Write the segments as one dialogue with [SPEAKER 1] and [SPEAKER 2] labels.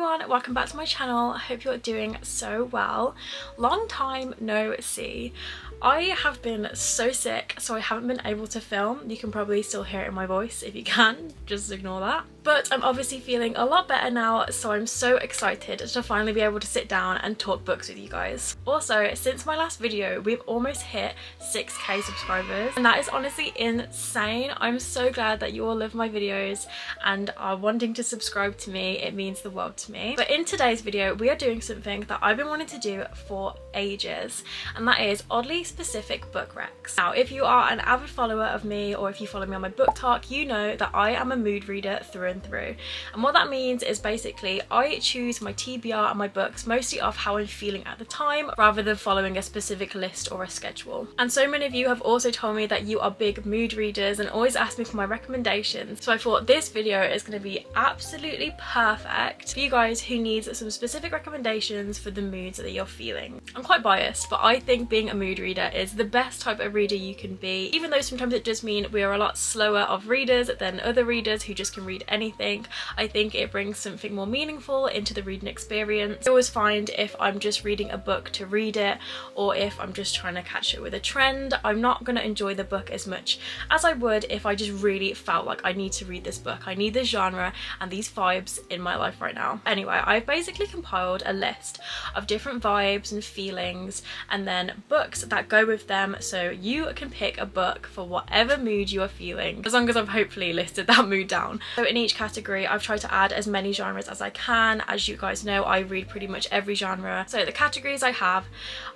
[SPEAKER 1] everyone, welcome back to my channel. I hope you're doing so well. Long time no see. I have been so sick, so I haven't been able to film. You can probably still hear it in my voice. If you can, just ignore that. But I'm obviously feeling a lot better now, so I'm so excited to finally be able to sit down and talk books with you guys. Also, since my last video, we've almost hit 6k subscribers, and that is honestly insane. I'm so glad that you all love my videos and are wanting to subscribe to me. It means the world to me. But in today's video, we are doing something that I've been wanting to do for ages, and that is oddly specific book recs. Now, if you are an avid follower of me, or if you follow me on my book talk, you know that I am a mood reader through and through. And what that means is basically I choose my TBR and my books mostly off how I'm feeling at the time, rather than following a specific list or a schedule. And so many of you have also told me that you are big mood readers and always ask me for my recommendations. So I thought this video is going to be absolutely perfect for you guys who need some specific recommendations for the moods that you're feeling. I'm quite biased, but I think being a mood reader is the best type of reader you can be, even though sometimes it does mean we are a lot slower of readers than other readers who just can read anything. I think it brings something more meaningful into the reading experience. I always find if I'm just reading a book to read it, or if I'm just trying to catch it with a trend, I'm not going to enjoy the book as much as I would if I just really felt like I need to read this book. I need this genre and these vibes in my life right now. Anyway, I've basically compiled a list of different vibes and feelings, and then books that go with them, so you can pick a book for whatever mood you are feeling, as long as I've hopefully listed that mood down. So in each category I've tried to add as many genres as I can. As you guys know, I read pretty much every genre. So the categories I have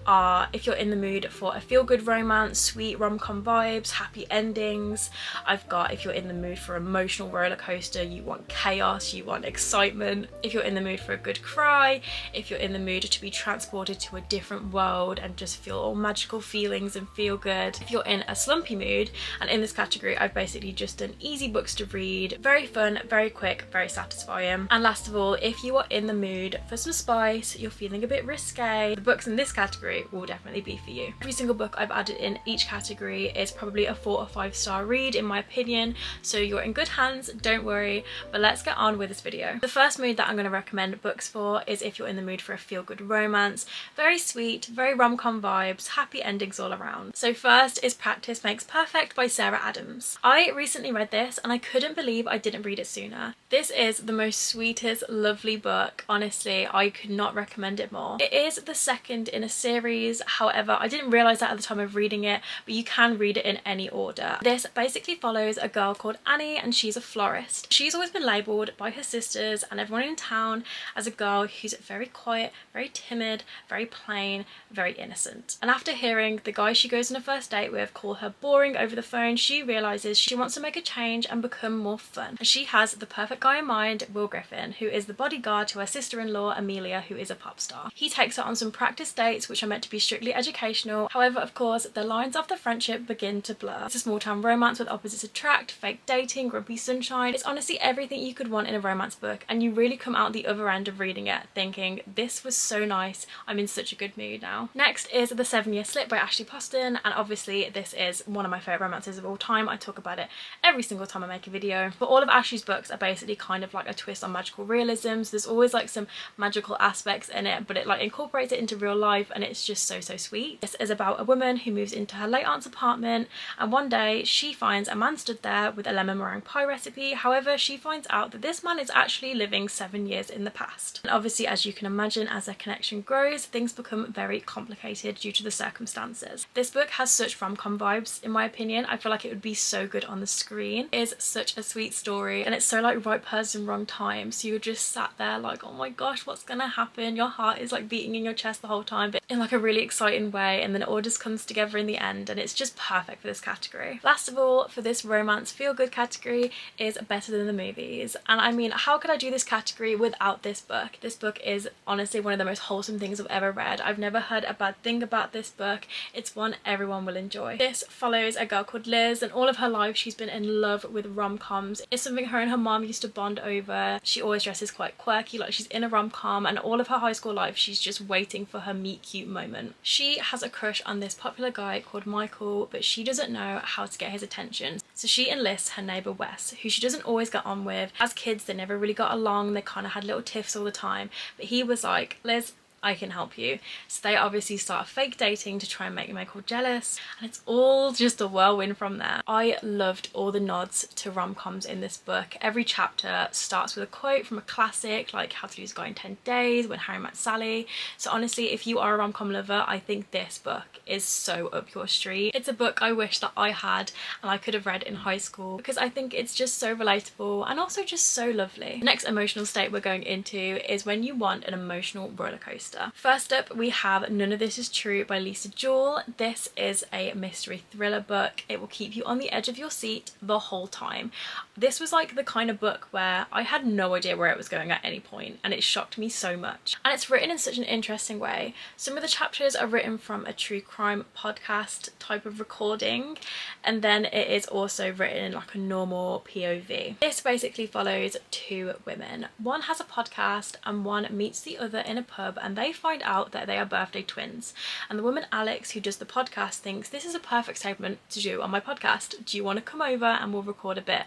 [SPEAKER 1] are if you're in the mood for a feel-good romance, sweet rom-com vibes, happy endings. I've got if you're in the mood for emotional roller coaster, you want chaos, you want excitement. If you're in the mood for a good cry, if you're in the mood to be transported to a different world and just feel all magical feelings and feel good. If you're in a slumpy mood, and in this category I've basically just done easy books to read, very fun, very quick, very satisfying. And last of all, if you are in the mood for some spice, you're feeling a bit risque, the books in this category will definitely be for you. Every single book I've added in each category is probably a 4 or 5 star read in my opinion, so you're in good hands, don't worry. But let's get on with this video. The first mood that I'm going to recommend books for is if you're in the mood for a feel-good romance, very sweet, very rom-com vibes, happy endings all around. So first is Practice Makes Perfect by Sarah Adams. I recently read this and I couldn't believe I didn't read it sooner. This is the most sweetest, lovely book. Honestly, I could not recommend it more. It is the second in a series, however, I didn't realise that at the time of reading it, but you can read it in any order. This basically follows a girl called Annie, and she's a florist. She's always been labelled by her sisters and everyone in town as a girl who's very quiet, very timid, very plain, very innocent. And after hearing the guy she goes on a first date with call her boring over the phone, she realises she wants to make a change and become more fun. And she has the perfect guy in mind, Will Griffin, who is the bodyguard to her sister-in-law Amelia, who is a pop star. He takes her on some practice dates which are meant to be strictly educational. However, of course, the lines of the friendship begin to blur. It's a small town romance with opposites attract, fake dating, grumpy sunshine. It's honestly everything you could want in a romance book, and you really come out the other end of reading it thinking, this was so nice, I'm in such a good mood now. Next is The 7-Year Slip by Ashley Poston, and obviously this is one of my favourite romances of all time. I talk about it every single time I make a video. But all of Ashley's books are basically kind of like a twist on magical realism, so there's always like some magical aspects in it, but it like incorporates it into real life, and it's just so sweet. This is about a woman who moves into her late aunt's apartment, and one day she finds a man stood there with a lemon meringue pie recipe. However, she finds out that this man is actually living 7 years in the past. And obviously, as you can imagine, as their connection grows, things become very complicated due to the circumstances. This book has such rom-com vibes in my opinion. I feel like it would be so good on the screen. It is such a sweet story, and it's so like right person, wrong time, so you're just sat there like, oh my gosh, what's gonna happen? Your heart is like beating in your chest the whole time, but in like a really exciting way, and then it all just comes together in the end, and it's just perfect for this category. Last of all, for this romance feel-good category is Better Than the Movies. And I mean, how could I do this category without this book? This book is honestly one of the most wholesome things I've ever read. I've never heard a bad thing about this book. book. It's one everyone will enjoy. This follows a girl called Liz, and all of her life she's been in love with rom-coms. It's something her and her mom used to bond over. She always dresses quite quirky, like she's in a rom-com, and all of her high school life she's just waiting for her meet cute moment. She has a crush on this popular guy called Michael, but she doesn't know how to get his attention. So she enlists her neighbour Wes, who she doesn't always get on with. As kids they never really got along, they kind of had little tiffs all the time, but he was like, Liz, I can help you. So they obviously start fake dating to try and make Michael jealous, and it's all just a whirlwind from there. I loved all the nods to rom-coms in this book. Every chapter starts with a quote from a classic like How to Lose a Guy in 10 Days, When Harry Met Sally. So honestly, if you are a rom-com lover, I think this book is so up your street. It's a book I wish that I had and I could have read in high school, because I think it's just so relatable and also just so lovely. The next emotional state we're going into is when you want an emotional roller coaster. First up we have None of This Is True by Lisa Jewell. This is a mystery thriller book. It will keep you on the edge of your seat the whole time. This was like the kind of book where I had no idea where it was going at any point, and it shocked me so much. And it's written in such an interesting way. Some of the chapters are written from a true crime podcast type of recording, and then it is also written in like a normal POV. This basically follows two women. One has a podcast and one meets the other in a pub, and they find out that they are birthday twins. And the woman Alex, who does the podcast, thinks this is a perfect segment to do on my podcast. Do you want to come over and we'll record a bit?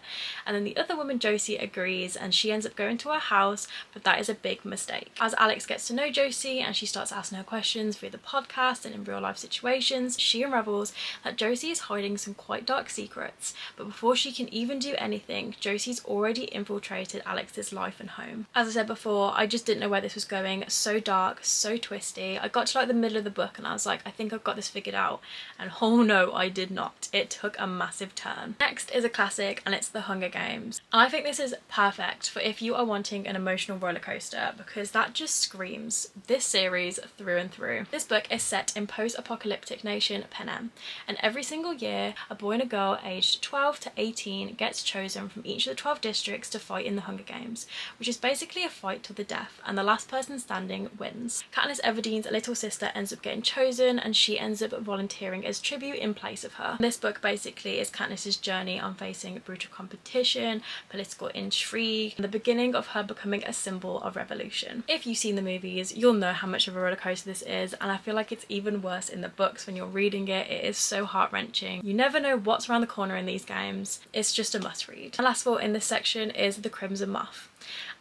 [SPEAKER 1] And then the other woman, Josie, agrees, and she ends up going to her house, but that is a big mistake. As Alex gets to know Josie and she starts asking her questions via the podcast and in real life situations, she unravels that Josie is hiding some quite dark secrets. But before she can even do anything, Josie's already infiltrated Alex's life and home. As I said before, I just didn't know where this was going. So dark, so twisty. I got to like the middle of the book and I was like, I think I've got this figured out, and oh no, I did not. It took a massive turn. Next is a classic, and it's The Hunger Games. And I think this is perfect for if you are wanting an emotional roller coaster, because that just screams this series through and through. This book is set in post-apocalyptic nation Panem, and every single year a boy and a girl aged 12 to 18 gets chosen from each of the 12 districts to fight in the Hunger Games, which is basically a fight to the death, and the last person standing wins. Katniss Everdeen's little sister ends up getting chosen, and she ends up volunteering as tribute in place of her. This book basically is Katniss's journey on facing brutal competition, political intrigue, and the beginning of her becoming a symbol of revolution. If you've seen the movies, you'll know how much of a roller coaster this is, and I feel like it's even worse in the books when you're reading it. It is so heart-wrenching. You never know what's around the corner in these games. It's just a must-read. And last of all in this section is The Crimson Moth.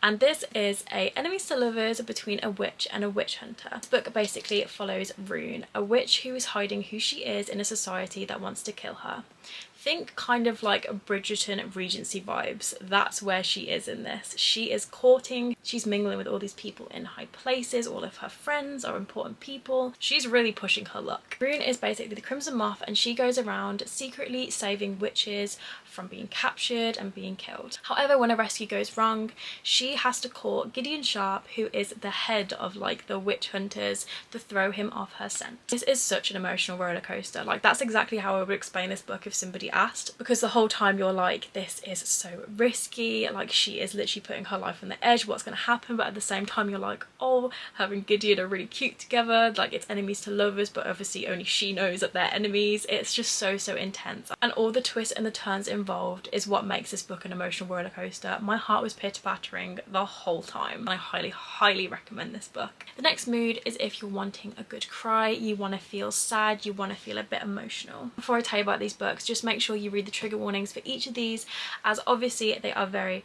[SPEAKER 1] And this is a enemies to lovers between a witch and a witch hunter. This book basically follows Rune, a witch who is hiding who she is in a society that wants to kill her. Think kind of like Bridgerton Regency vibes. That's where she is in this. She is courting, she's mingling with all these people in high places, all of her friends are important people. She's really pushing her luck. Rune is basically the Crimson Moth, and she goes around secretly saving witches from being captured and being killed. However, when a rescue goes wrong, she has to call Gideon Sharp, who is the head of like the witch hunters, to throw him off her scent. This is such an emotional roller coaster. Like, that's exactly how I would explain this book if somebody asked, because the whole time you're like, this is so risky, like she is literally putting her life on the edge, what's going to happen? But at the same time you're like, oh, her and Gideon are really cute together, like it's enemies to lovers, but obviously only she knows that they're enemies. It's just so intense, and all the twists and the turns involved is what makes this book an emotional roller coaster. My heart was pitter-pattering the whole time, and I highly recommend this book. The next mood is if you're wanting a good cry, you want to feel sad, you want to feel a bit emotional. Before I tell you about these books, just make sure you read the trigger warnings for each of these, as obviously they are very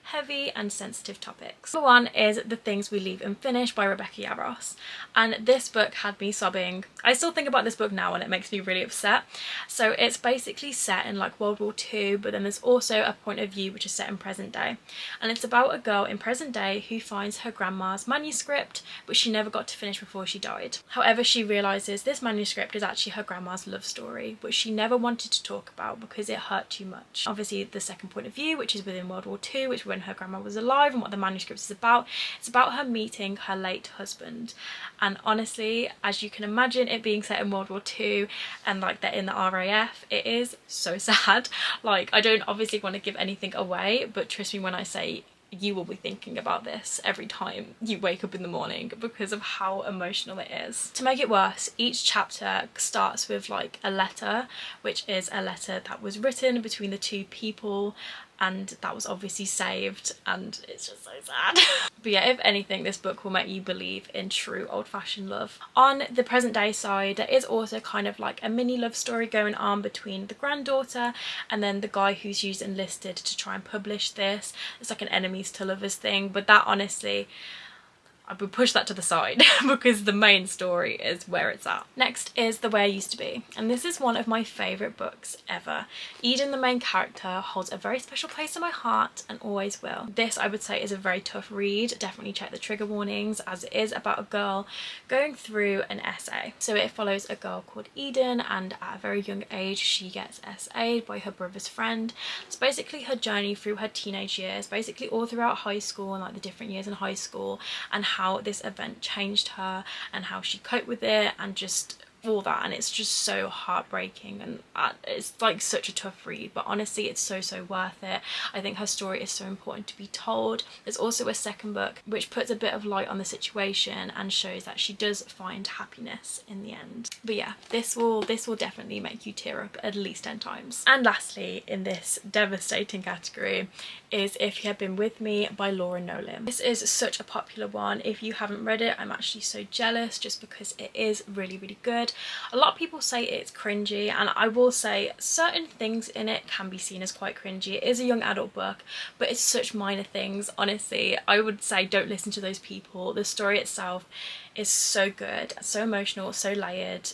[SPEAKER 1] heavy and sensitive topics. Number one is The Things We Leave Unfinished by Rebecca Yarros, and this book had me sobbing. I still think about this book now and it makes me really upset. So it's basically set in like World War II, but then there's also a point of view which is set in present day, and it's about a girl in present day who finds her grandma's manuscript, but she never got to finish before she died. However, she realises this manuscript is actually her grandma's love story, which she never wanted to talk about because it hurt too much. Obviously the second point of view, which is within World War II, which when her grandma was alive, and what the manuscript is about. It's about her meeting her late husband, and honestly, as you can imagine, it being set in World War II and like they're in the RAF, it is so sad. Like, I don't obviously want to give anything away, but trust me when I say you will be thinking about this every time you wake up in the morning because of how emotional it is. To make it worse, each chapter starts with like a letter, which is a letter that was written between the two people, and that was obviously saved, and it's just so sad. But yeah, if anything, this book will make you believe in true old-fashioned love. On the present day side, there is also kind of like a mini love story going on between the granddaughter and then the guy who's used enlisted to try and publish this. It's like an enemies to lovers thing, but that honestly, I would push that to the side because the main story is where it's at. Next is The Way I Used to Be, and this is one of my favourite books ever. Eden, the main character, holds a very special place in my heart and always will. This, I would say, is a very tough read. Definitely check the trigger warnings, as it is about a girl going through an essay. So it follows a girl called Eden, and at a very young age she gets essayed by her brother's friend. It's basically her journey through her teenage years, basically all throughout high school and like the different years in high school, and how this event changed her and how she coped with it and just all that. And it's just so heartbreaking, and it's like such a tough read, but honestly it's so worth it. I think her story is so important to be told. There's also a second book which puts a bit of light on the situation and shows that she does find happiness in the end. But yeah, this will definitely make you tear up at least 10 times. And lastly in this devastating category is If You Had Been With Me by Laura Nolan. This is such a popular one. If you haven't read it, I'm actually so jealous, just because it is really good. A lot of people say it's cringy, and I will say certain things in it can be seen as quite cringy. It is a young adult book, but it's such minor things. Honestly, I would say don't listen to those people. The story itself is so good, so emotional, so layered.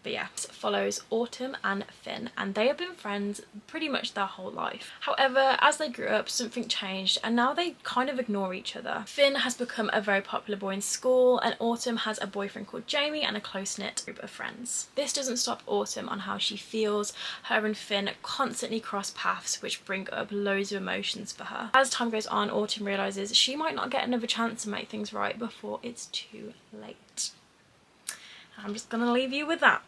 [SPEAKER 1] But yeah, it follows Autumn and Finn, and they have been friends pretty much their whole life. However, as they grew up, something changed and now they kind of ignore each other. Finn has become a very popular boy in school, and Autumn has a boyfriend called Jamie and a close-knit group of friends. This doesn't stop Autumn on how she feels. Her and Finn constantly cross paths, which bring up loads of emotions for her. As time goes on, Autumn realises she might not get another chance to make things right before it's too late. I'm just gonna leave you with that.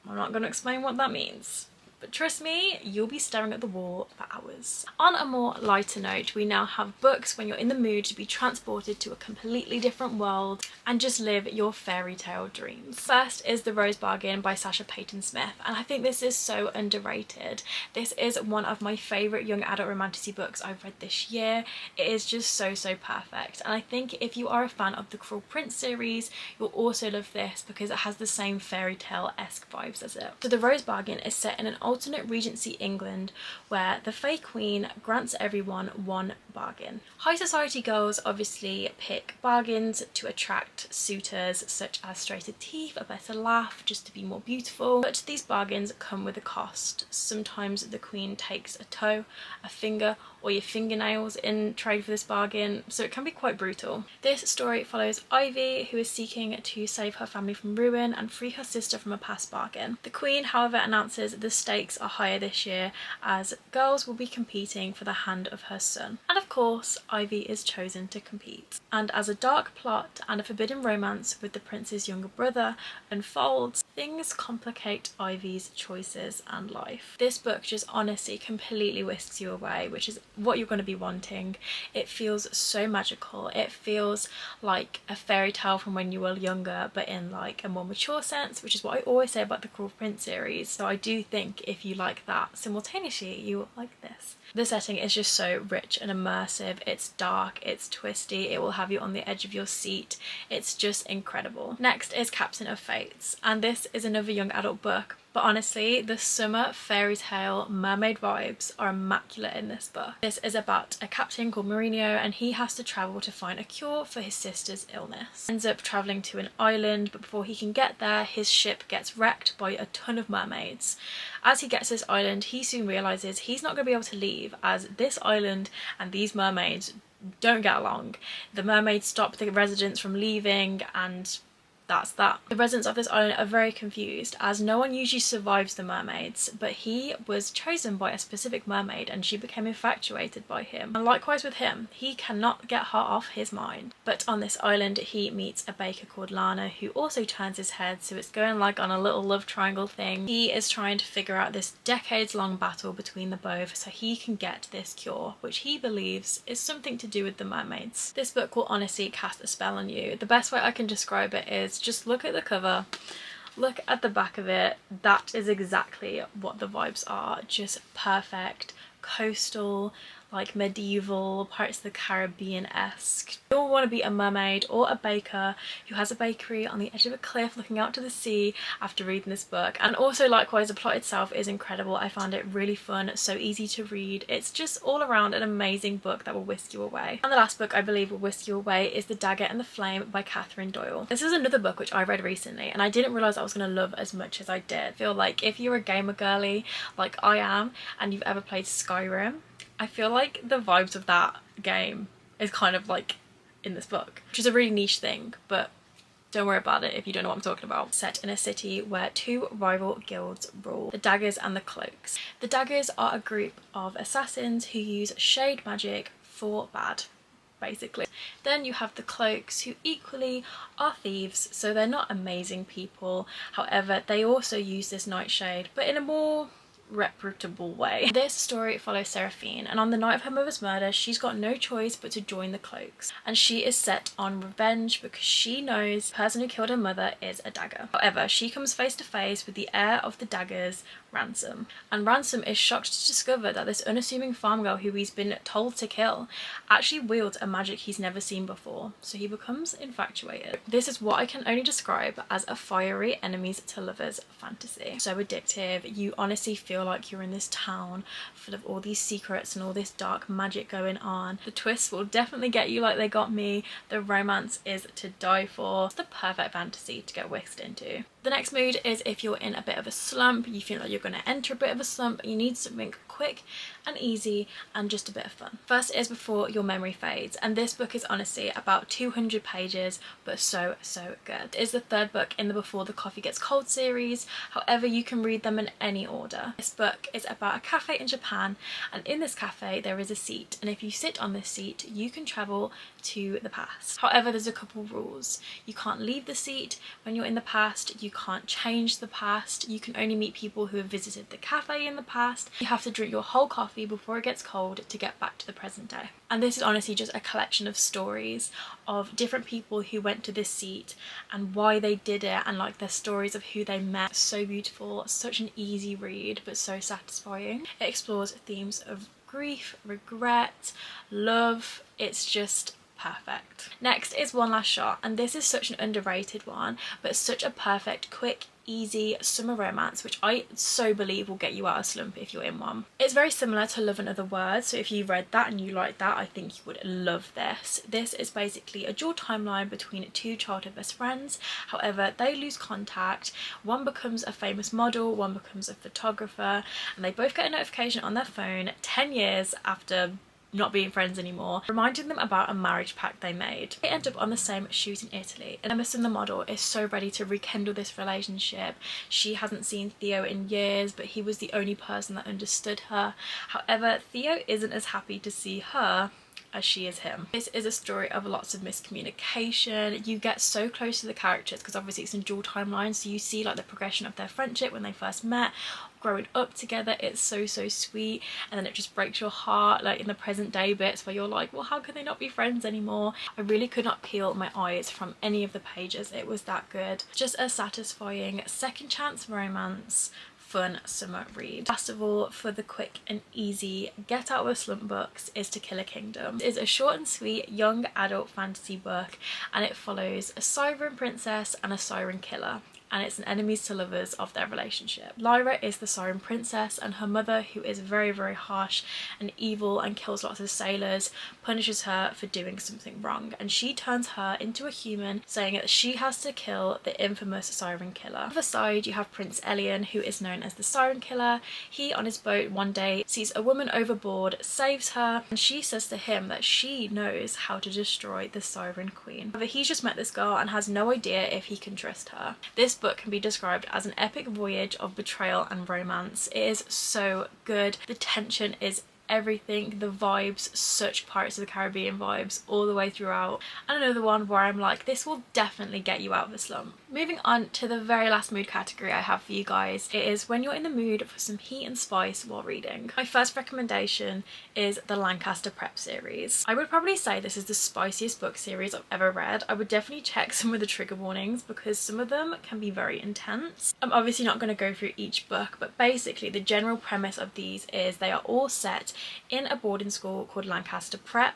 [SPEAKER 1] I'm not going to explain what that means, but trust me, you'll be staring at the wall for hours. On a more lighter note, we now have books when you're in the mood to be transported to a completely different world and just live your fairy tale dreams. First is The Rose Bargain by Sasha Payton Smith, and I think this is so underrated. This is one of my favourite young adult romantasy books I've read this year. It is just so perfect, and I think if you are a fan of the Cruel Prince series, you'll also love this because it has the same fairy tale-esque vibes as it. So The Rose Bargain is set in an alternate Regency England where the Fae Queen grants everyone one bargain. High society girls obviously pick bargains to attract suitors, such as straighter teeth, a better laugh, just to be more beautiful, but these bargains come with a cost. Sometimes the queen takes a toe, a finger, or your fingernails in trade for this bargain, so it can be quite brutal. This story follows Ivy, who is seeking to save her family from ruin and free her sister from a past bargain. The queen, however, announces the stakes are higher this year as girls will be competing for the hand of her son. And of course, Ivy is chosen to compete. And as a dark plot and a forbidden romance with the prince's younger brother unfolds, things complicate Ivy's choices and life. This book just honestly completely whisks you away, which is what you're going to be wanting. It feels so magical. It feels like a fairy tale from when you were younger, but in like a more mature sense, which is what I always say about the Cruel Prince series. So I do think if you like that, simultaneously you will like this. The setting is just so rich and immersive. It's dark, it's twisty, it will have you on the edge of your seat. It's just incredible. Next is Captain of Fates, and this is another young adult book, but honestly the summer fairy tale mermaid vibes are immaculate in this book. This is about a captain called Mourinho, and he has to travel to find a cure for his sister's illness. Ends up travelling to an island, but before he can get there his ship gets wrecked by a ton of mermaids. As he gets to this island, he soon realises he's not going to be able to leave, as this island and these mermaids don't get along. The mermaids stop the residents from leaving, and that's that. The residents of this island are very confused as no one usually survives the mermaids, but he was chosen by a specific mermaid and she became infatuated by him. And likewise with him, he cannot get her off his mind. But on this island he meets a baker called Lana who also turns his head, so it's going like on a little love triangle thing. He is trying to figure out this decades-long battle between the both so he can get this cure, which he believes is something to do with the mermaids. This book will honestly cast a spell on you. The best way I can describe it is just look at the cover, look at the back of it. That is exactly what the vibes are. Just perfect, coastal, like medieval, Pirates of the Caribbean-esque. You all want to be a mermaid or a baker who has a bakery on the edge of a cliff looking out to the sea after reading this book. And also likewise, the plot itself is incredible. I found it really fun, so easy to read. It's just all around an amazing book that will whisk you away. And the last book I believe will whisk you away is The Dagger and the Flame by Catherine Doyle. This is another book which I read recently and I didn't realise I was going to love as much as I did. I feel like if you're a gamer girly like I am and you've ever played Skyrim, I feel like the vibes of that game is kind of like in this book, which is a really niche thing, but don't worry about it if you don't know what I'm talking about. Set in a city where two rival guilds rule, the Daggers and the Cloaks. The Daggers are a group of assassins who use shade magic for bad, basically. Then you have the Cloaks, who equally are thieves, so they're not amazing people. However, they also use this nightshade, but in a more reputable way. This story follows Seraphine, and on the night of her mother's murder she's got no choice but to join the Cloaks, and she is set on revenge because she knows the person who killed her mother is a dagger. However, she comes face to face with the heir of the Daggers, Ransom, and Ransom is shocked to discover that this unassuming farm girl who he's been told to kill actually wields a magic he's never seen before, so he becomes infatuated. This is what I can only describe as a fiery enemies to lovers fantasy. So addictive, you honestly feel like you're in this town full of all these secrets and all this dark magic going on. The twists will definitely get you like they got me. The romance is to die for. It's the perfect fantasy to get whisked into. The next mood is if you're in a bit of a slump, you feel like you're going to enter a bit of a slump, and you need something quick and easy and just a bit of fun. First is Before Your Memory Fades, and this book is honestly about 200 pages but so good. It is the third book in the Before the Coffee Gets Cold series, however you can read them in any order. This book is about a cafe in Japan, and in this cafe there is a seat, and if you sit on this seat you can travel to the past. However, there's a couple rules. You can't leave the seat when you're in the past, you can't change the past, you can only meet people who have visited the cafe in the past, you have to drink your whole coffee before it gets cold to get back to the present day. And this is honestly just a collection of stories of different people who went to this seat and why they did it, and like their stories of who they met. So beautiful, such an easy read but so satisfying. It explores themes of grief, regret, love. It's just perfect. Next is One Last Shot, and this is such an underrated one but such a perfect, quick, easy summer romance which I so believe will get you out of slump if you're in one. It's very similar to Love and Other Words, so if you read that and you like that, I think you would love this. This is basically a dual timeline between two childhood best friends. However, they lose contact, one becomes a famous model, one becomes a photographer, and they both get a notification on their phone 10 years after not being friends anymore, reminding them about a marriage pact they made. They end up on the same shoot in Italy, and Emerson the model is so ready to rekindle this relationship. She hasn't seen Theo in years, but he was the only person that understood her. However, Theo isn't as happy to see her as she is him. This is a story of lots of miscommunication. You get so close to the characters because obviously it's in dual timelines, so you see like the progression of their friendship when they first met, growing up together. It's so sweet, and then it just breaks your heart like in the present day bits where you're like, well, how can they not be friends anymore? I really could not peel my eyes from any of the pages. It was that good. Just a satisfying second chance romance, fun summer read. Last of all, for the quick and easy get out of a slump books, is To Kill a Kingdom. It is a short and sweet young adult fantasy book, and it follows a siren princess and a siren killer. and it's an enemies to lovers of their relationship. Lyra is the siren princess, and her mother, who is very, very harsh and evil and kills lots of sailors, punishes her for doing something wrong, and she turns her into a human, saying that she has to kill the infamous siren killer. On the other side, you have Prince Elian, who is known as the siren killer. He, on his boat one day, sees a woman overboard, saves her, and she says to him that she knows how to destroy the siren queen. However, he's just met this girl and has no idea if he can trust her. This book can be described as an epic voyage of betrayal and romance. It is so good. The tension is everything, the vibes, such Pirates of the Caribbean vibes all the way throughout, and another one where I'm like, this will definitely get you out of the slump. Moving on to the very last mood category I have for you guys, it is when you're in the mood for some heat and spice while reading. My first recommendation is the Lancaster Prep series. I would probably say this is the spiciest book series I've ever read. I would definitely check some of the trigger warnings because some of them can be very intense. I'm obviously not going to go through each book, but basically the general premise of these is they are all set in a boarding school called Lancaster Prep,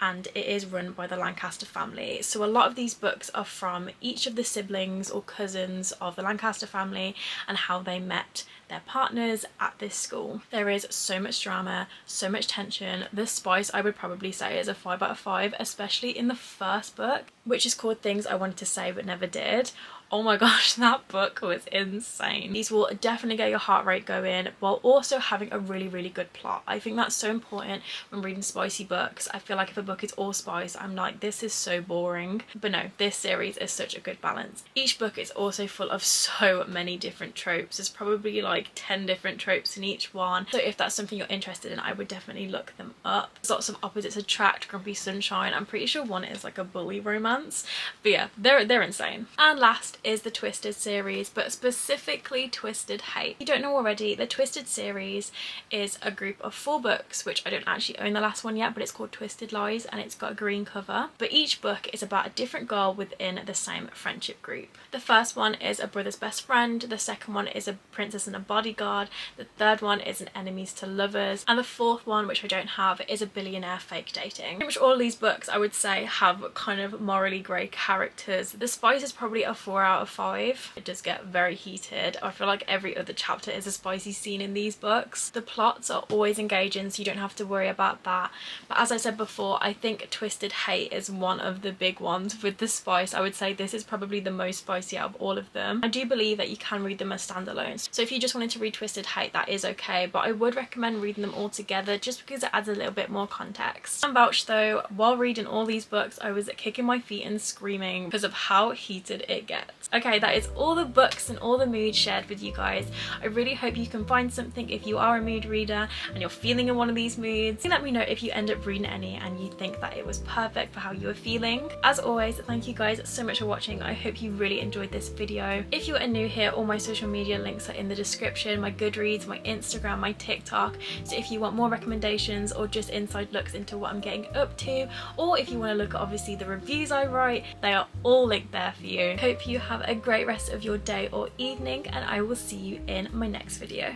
[SPEAKER 1] and it is run by the Lancaster family. So a lot of these books are from each of the siblings or cousins of the Lancaster family and how they met their partners at this school. There is so much drama, so much tension. The spice I would probably say is a 5 out of 5, especially in the first book, which is called Things I Wanted to Say But Never Did. Oh my gosh, that book was insane. These will definitely get your heart rate going while also having a really, really good plot. I think that's so important when reading spicy books. I feel like if a book is all spice, I'm like, this is so boring. But no, this series is such a good balance. Each book is also full of so many different tropes. There's probably like 10 different tropes in each one. So if that's something you're interested in, I would definitely look them up. There's lots of opposites attract, Grumpy Sunshine. I'm pretty sure one is like a bully romance. But yeah, they're insane. And last is the Twisted series, but specifically Twisted Hate. If you don't know already, the Twisted series is a group of 4 books, which I don't actually own the last one yet, but it's called Twisted Lies and it's got a green cover. But each book is about a different girl within the same friendship group. The first one is a brother's best friend, the second one is a princess and a bodyguard, the third one is an enemies to lovers, and the fourth one, which I don't have, is a billionaire fake dating. Pretty much all of these books I would say have kind of morally grey characters. The spice is probably a 4 out of 5. It does get very heated. I feel like every other chapter is a spicy scene in these books. The plots are always engaging, so you don't have to worry about that. But as I said before, I think Twisted Hate is one of the big ones with the spice. I would say this is probably the most spicy out of all of them. I do believe that you can read them as standalones. So if you just wanted to read Twisted Hate, that is okay, but I would recommend reading them all together just because it adds a little bit more context. And vouch though, while reading all these books, I was kicking my feet and screaming because of how heated it gets. Okay, that is all the books and all the moods shared with you guys. I really hope you can find something if you are a mood reader and you're feeling in one of these moods. Let me know if you end up reading any and you think that it was perfect for how you were feeling. As always, thank you guys so much for watching. I hope you really enjoyed this video. If you are new here, all my social media links are in the description, my Goodreads, my Instagram, my TikTok. So if you want more recommendations or just inside looks into what I'm getting up to, or if you want to look at obviously the reviews I write, they are all linked there for you. Hope you have a great rest of your day or evening, and I will see you in my next video.